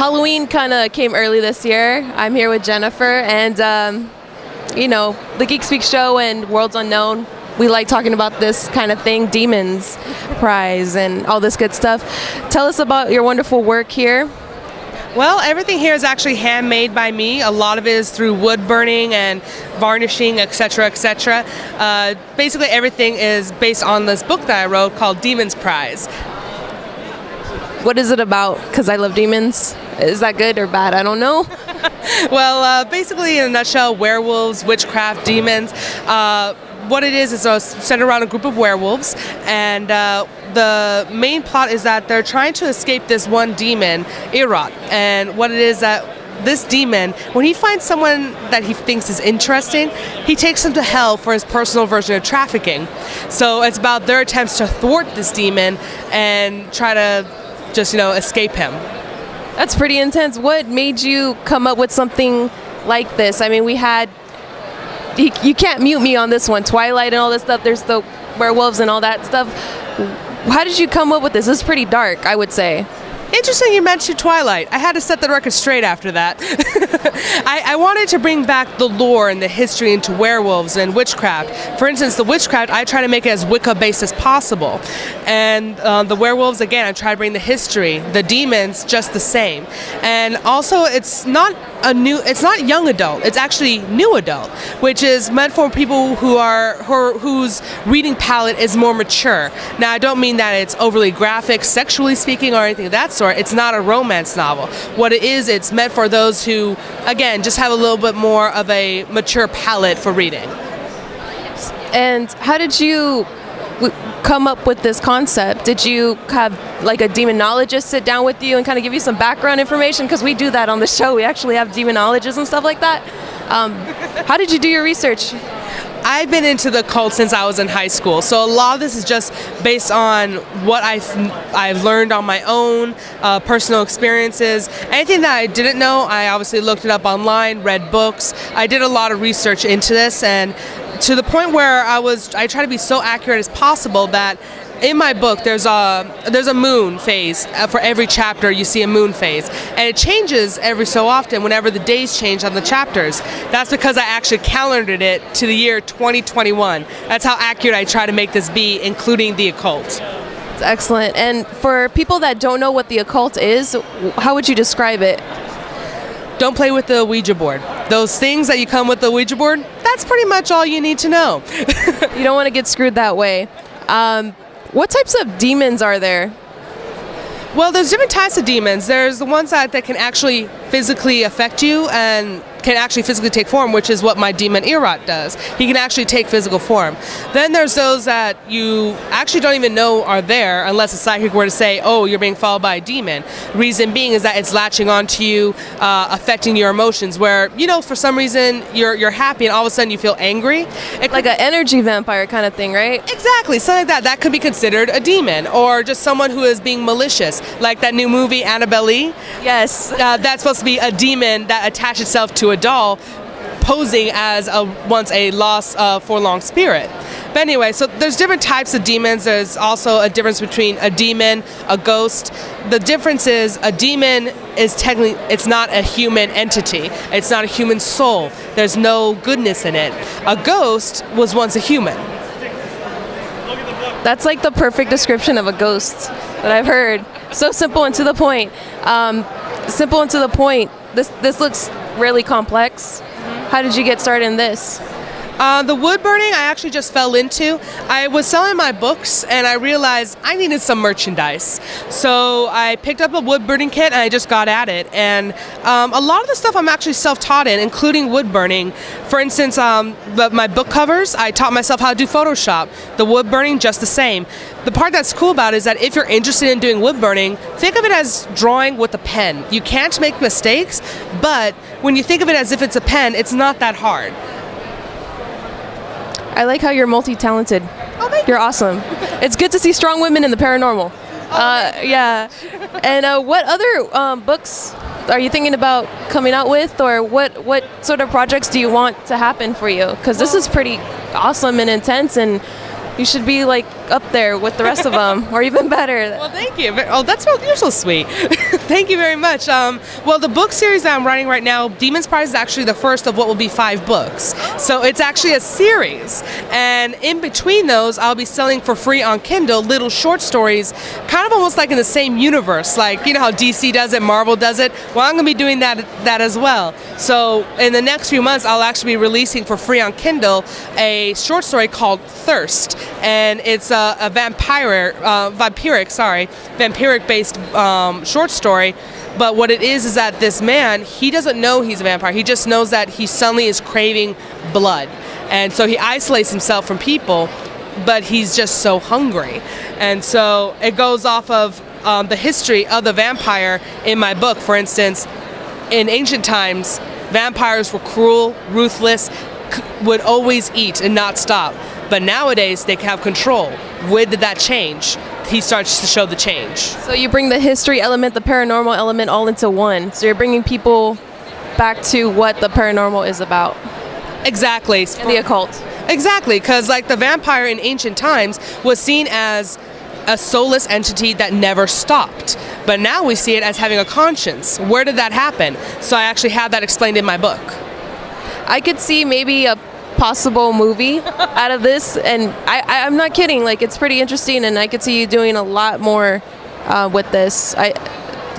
Halloween kind of came early this year. I'm here with Jennifer, and the Geek Speak show and Worlds Unknown, we like talking about this kind of thing, Demons Prize and all this good stuff. Tell us about your wonderful work here. Well, everything here is actually handmade by me. A lot of it is through wood burning and varnishing, etc., etc. Basically, everything is based on this book that I wrote called Demons Prize. What is it about? Because I love demons. Is that good or bad? I don't know. Well, basically, in a nutshell, werewolves, witchcraft, demons. What it is centered around a group of werewolves, and the main plot is that they're trying to escape this one demon, Erot. And what it is that this demon, when he finds someone that he thinks is interesting, he takes them to hell for his personal version of trafficking. So it's about their attempts to thwart this demon and try to just, escape him. That's pretty intense. What made you come up with something like this? I mean, we had, you can't mute me on this one, Twilight and all this stuff. There's the werewolves and all that stuff. How did you come up with this? This is pretty dark, I would say. Interesting you mentioned Twilight. I had to set the record straight after that. I wanted to bring back the lore and the history into werewolves and witchcraft. For instance, the witchcraft, I try to make it as Wicca-based as possible. And the werewolves, again, I try to bring the history. The demons, just the same. And also, it's not young adult. It's actually new adult, which is meant for people whose reading palette is more mature. Now, I don't mean that it's overly graphic, sexually speaking, or anything of that sort. It's not a romance novel. What it is, it's meant for those who, again, just have a little bit more of a mature palette for reading. And how did you come up with this concept? Did you have like a demonologist sit down with you and kind of give you some background information? Because we do that on the show. We actually have demonologists and stuff like that. How did you do your research? I've been into the cult since I was in high school, so a lot of this is just based on what I've learned on my own, personal experiences. Anything that I didn't know, I obviously looked it up online, read books. I did a lot of research into this, and to the point where I try to be so accurate as possible that in my book there's a moon phase. For every chapter you see a moon phase, and it changes every so often whenever the days change on the chapters. That's because I actually calendared it to the year 2021. That's how accurate I try to make this be, including the occult. It's excellent. And for people that don't know what the occult is, how would you describe it? Don't play with the Ouija board. Those things that you come with the Ouija board, that's pretty much all you need to know. You don't want to get screwed that way. What types of demons are there? Well, there's different types of demons. There's the ones that can actually physically affect you and can actually physically take form, which is what my demon Erot does. He can actually take physical form. Then there's those that you actually don't even know are there unless a psychic were to say, oh, you're being followed by a demon. Reason being is that it's latching onto you, affecting your emotions, where, for some reason you're happy and all of a sudden you feel angry. Like an energy vampire kind of thing, right? Exactly, something like that. That could be considered a demon, or just someone who is being malicious, like that new movie Annabelle. Yes. That's supposed to be a demon that attached itself to a doll, posing as once a lost, forlorn spirit. But anyway, so there's different types of demons. There's also a difference between a demon, a ghost. The difference is a demon is technically, it's not a human entity. It's not a human soul. There's no goodness in it. A ghost was once a human. That's like the perfect description of a ghost that I've heard. So simple and to the point. Simple and to the point. This looks really complex. How did you get started in this? The wood burning I actually just fell into. I was selling my books and I realized I needed some merchandise. So I picked up a wood burning kit and I just got at it. And a lot of the stuff I'm actually self-taught in, including wood burning. For instance, my book covers, I taught myself how to do Photoshop. The wood burning, just the same. The part that's cool about it is that if you're interested in doing wood burning, think of it as drawing with a pen. You can't make mistakes, but when you think of it as if it's a pen, it's not that hard. I like how you're multi-talented. Oh, thank you. You're awesome. It's good to see strong women in the paranormal. Yeah. And what other books are you thinking about coming out with, or what sort of projects do you want to happen for you? Because this is pretty awesome and intense, and You should be like up there with the rest of them, or even better. Well, thank you. Oh, you're so sweet. Thank you very much. Well, the book series that I'm writing right now, Demon's Prize, is actually the first of what will be 5 books. So it's actually a series. And in between those, I'll be selling for free on Kindle little short stories, kind of almost like in the same universe. Like, you know how DC does it, Marvel does it? Well, I'm going to be doing that as well. So in the next few months, I'll actually be releasing for free on Kindle a short story called Thirst. And it's a vampiric-based short story. But what it is that this man, he doesn't know he's a vampire. He just knows that he suddenly is craving blood. And so he isolates himself from people, but he's just so hungry. And so it goes off of the history of the vampire in my book. For instance, in ancient times, vampires were cruel, ruthless, would always eat and not stop. But nowadays, they have control. When did that change? He starts to show the change. So you bring the history element, the paranormal element all into one. So you're bringing people back to what the paranormal is about. Exactly. And the occult. Exactly, because like the vampire in ancient times was seen as a soulless entity that never stopped. But now we see it as having a conscience. Where did that happen? So I actually have that explained in my book. I could see maybe a possible movie out of this, and I'm not kidding. Like, it's pretty interesting, and I could see you doing a lot more with this.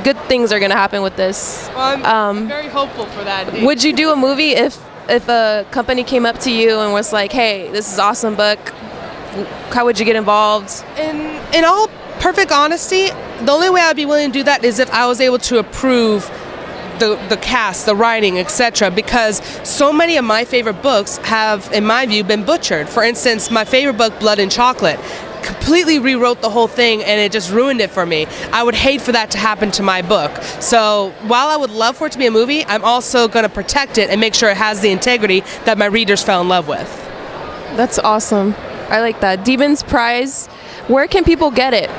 Good things are going to happen with this. Well, I'm very hopeful for that. Indeed. Would you do a movie if a company came up to you and was like, "Hey, this is an awesome book"? How would you get involved? In all perfect honesty, the only way I'd be willing to do that is if I was able to approve the cast, the writing, etc. Because so many of my favorite books have, in my view, been butchered. For instance, my favorite book, Blood and Chocolate, completely rewrote the whole thing and it just ruined it for me. I would hate for that to happen to my book. So while I would love for it to be a movie, I'm also going to protect it and make sure it has the integrity that my readers fell in love with. That's awesome. I like that. Demon's Prize, where can people get it?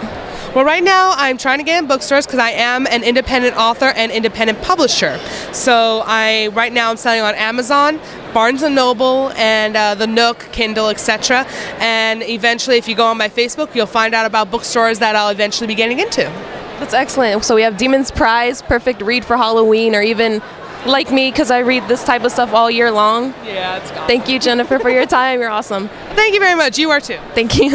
Well, right now I'm trying to get in bookstores because I am an independent author and independent publisher. So right now I'm selling on Amazon, Barnes & Noble, and the Nook, Kindle, etc. And eventually, if you go on my Facebook, you'll find out about bookstores that I'll eventually be getting into. That's excellent. So we have Demon's Prize, perfect read for Halloween, or even like me, because I read this type of stuff all year long. Yeah, it's gone. Thank you, Jennifer, for your time. You're awesome. Thank you very much. You are too. Thank you.